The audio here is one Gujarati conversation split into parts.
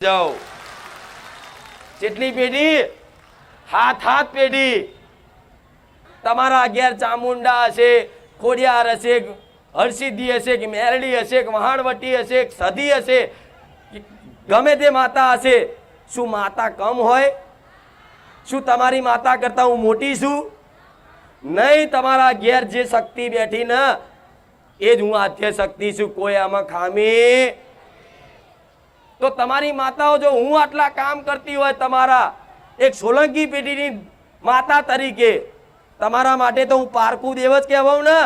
जाओ જેટલી પેઢી હાથ હાથ પેઢી તમારા ઘેર ચામુંડા હશે, ખોડિયાર હશે, હરસિદ્ધિ હશે કે મેરડી હશે કે વહાણવટી હશે કે સધી હશે, ગમે તે માતા હશે, શું માતા કમ હોય? શું તમારી માતા કરતા હું મોટી છું? નહીં, તમારા ઘેર જે શક્તિ બેઠી ને એ જ હું આદ્ય શક્તિ છું, કોઈ આમાં ખામી. તો તમારી માતાઓ જો હું આટલા કામ કરતી હોય, તમારા એક સોલંકી પેઢીની માતા તરીકે તમારા માટે તો હું પારકું દેવ જ કહેવાઉં ને.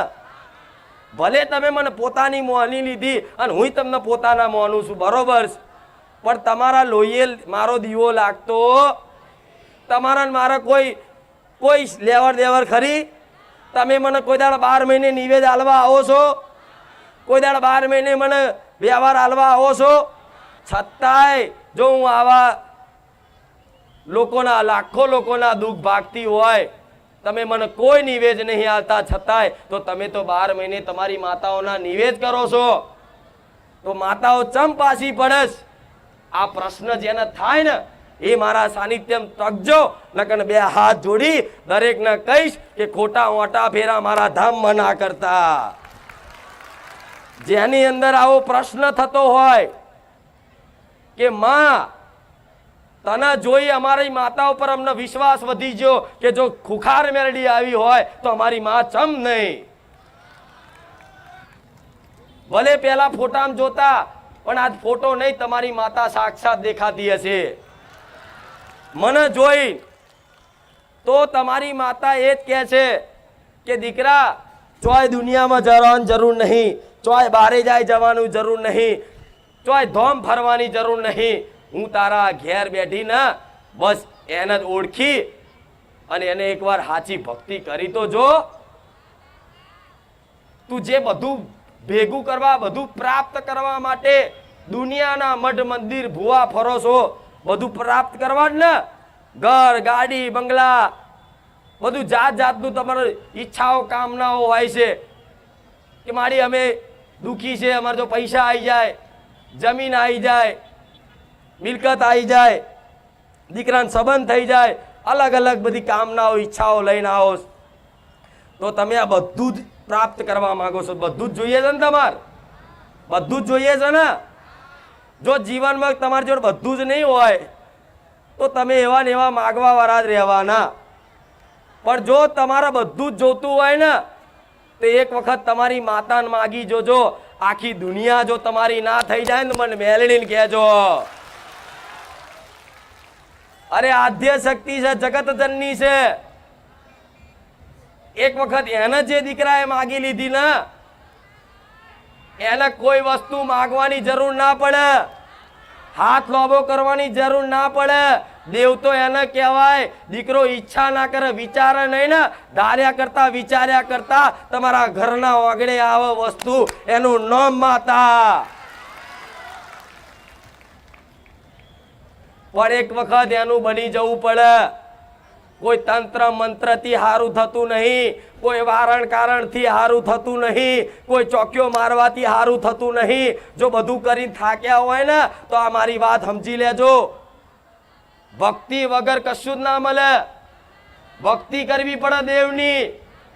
ભલે તમે મને પોતાની મોની લીધી અને હું તમને પોતાના મોનું છું, બરોબર, પણ તમારા લોહીએ મારો દીવો લાગતો, તમારા મારા કોઈ લેવડ દેવડ ખરી? તમે મને કોઈ દાડા 12 મહિને નિવેદ આલવા આવો છો? કોઈ દાડા 12 મહિને મને વ્યવહાર આલવા આવો છો? છતાંય જો હું આવા લોકોના, લાખો લોકોના દુઃખ ભાગતી હોય, તમે મને કોઈ નિવેદ નહીં આવતા, છતાંય તો તમે તો 12 મહિને તમારી માતાઓના નિવેદ કરો છો. તો માતાઓ ચમ પાછી પડસ? આ પ્રશ્ન જેને થાય ને એ મારા સાનિધ્યમ તકજો, નકર બે હાથ જોડી દરેકને કહીશ કે ખોટા ઓટા ફેરા મારા ધામમાં ના કરતા. જેની અંદર આવો પ્રશ્ન થતો હોય કે માં તને જોઈ અમારી માતા ઉપર અમને વિશ્વાસ વધી ગયો કે જો ખુખાર મેરડી આવી હોય તો અમારી માં ચમ નહીં. ભલે પેલા ફોટામાં જોતા, પણ આજ ફોટો નહીં, તમારી માતા સાક્ષાત દેખાતી હશે. મને જોઈ તો તમારી માતા એ જ કહે છે કે દીકરા ચોય દુનિયામાં જવાની જરૂર નહીં, ચોય બારે જાય જવાનું જરૂર નહીં, ચોય ધોમ ફરવાની જરૂર નહીં, હું તારા ઘેર બેઠી ને બસ એને જ ઓળખી અને એને એકવાર સાચી ભક્તિ કરી તો જો. તું જે બધું ભેગું કરવા, બધું પ્રાપ્ત કરવા માટે દુનિયાના મઠ મંદિર ભૂવા ફરો છો, બધું પ્રાપ્ત કરવા જ ને, ઘર ગાડી બંગલા બધું જાત જાતનું તમારી ઈચ્છાઓ કામનાઓ હોય છે કે મારી અમે દુઃખી છે, અમારે જો પૈસા આવી જાય, જમીન આવી જાય, મિલકત આવી જાય, દીકરાને સંબંધ થઈ જાય, અલગ અલગ બધી કામનાઓ ઈચ્છાઓ લઈને આવો, તો તમે આ બધું જ પ્રાપ્ત કરવા માંગો છો. બધું જ જોઈએ છે ને, તમારે બધું જ જોઈએ છે ને. જો જીવનમાં તમારી જોડે બધું જ નહીં હોય તો તમે એવા ને એવા માગવા વાળા જ રહેવાના. પણ જો તમારે બધું જ જોતું હોય ને તો એક વખત તમારી માતાને માગી જોજો. આખી દુનિયા જો તમારી ના થઈ જાય ને મને મેલડીને કહેજો. અરે આદ્ય શક્તિ છે, જગત જનની છે. એક વખત એને જે દીકરાએ માગી લીધી ને એને કોઈ વસ્તુ માગવાની જરૂર ના પડે, હાથ લોબો કરવાની જરૂર ના પડે. દેવ તો એને કહેવાય. દીકરો ઈચ્છા ના કરે, વિચારે નહીં ને, ધાર્યા કરતા વિચાર્યા કરતા તમારા ઘરના ઓગળે આવે વસ્તુ, એનું નામ માતા. પણ એક વખત એનું બની જવું પડે. કોઈ તંત્ર મંત્રથી હારું થતું નહીં, કોઈ વારણ કારણથી હારું થતું નહીં, કોઈ ચોક્યો મારવાથી હારું થતું નહીં. જો બધું કરી થાક્યા હોય ને તો આ મારી વાત સમજી લેજો. ભક્તિ વગર કશું જ ના મળે. ભક્તિ કરવી પડે દેવની,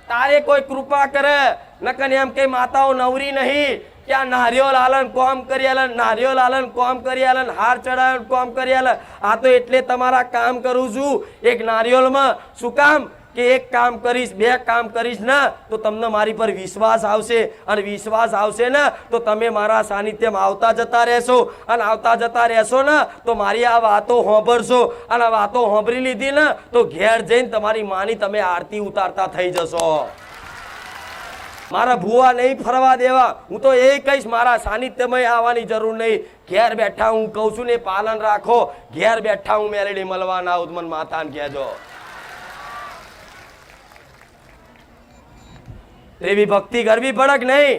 તારે કોઈ કૃપા કરે. નકર એમ કઈ માતાઓ નવરી નહીં કે આ નારિયોલ આલન કોમ કરી આલન, નારિયોલ આલન કોમ કરી આલન, હાર ચડાવન કોમ કરી આલન. આ તો એટલે તમારા કામ કરું છું. એક નારિયોલમાં શું કામ કે એક કામ કરીશ, બે કામ કરીશ ને તો તમને મારી પર વિશ્વાસ આવશે, અને વિશ્વાસ આવશે ને તો તમે મારા સાનિધ્યમાં આવતા જતા રહેશો, અને આવતા જતા રહેશો ને તો મારી આ વાતો સાંભળશો, અને આ વાતો સાંભળી લીધી ને તો ઘેર જઈને તમારી માની તમે આરતી ઉતારતા થઈ જશો. મારા ભૂવા નહીં ફરવા દેવા. હું તો એ કહીશ મારા સાનિધ્યમાં આવવાની જરૂર નહીં. ઘેર બેઠા હું કહું છું ને પાલન રાખો. ઘેર બેઠા હું મેલડી મળવાના આવું મને માતાને કહેજો. એવી ભક્તિ કરવી પડે કે નહીં?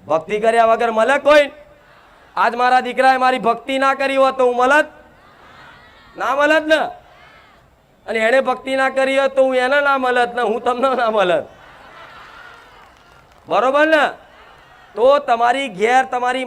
ભક્તિ કર્યા વગર મળે કોઈ? આજ મારા દીકરાએ મારી ભક્તિ ના કરી હોત તો હું મળત ના મળત ને, અને એને ભક્તિ ના કરી હોત તો હું એને ના મળત ને, હું તમને ના મળત. બરોબર ને? તો તમારી ઘેર તમારી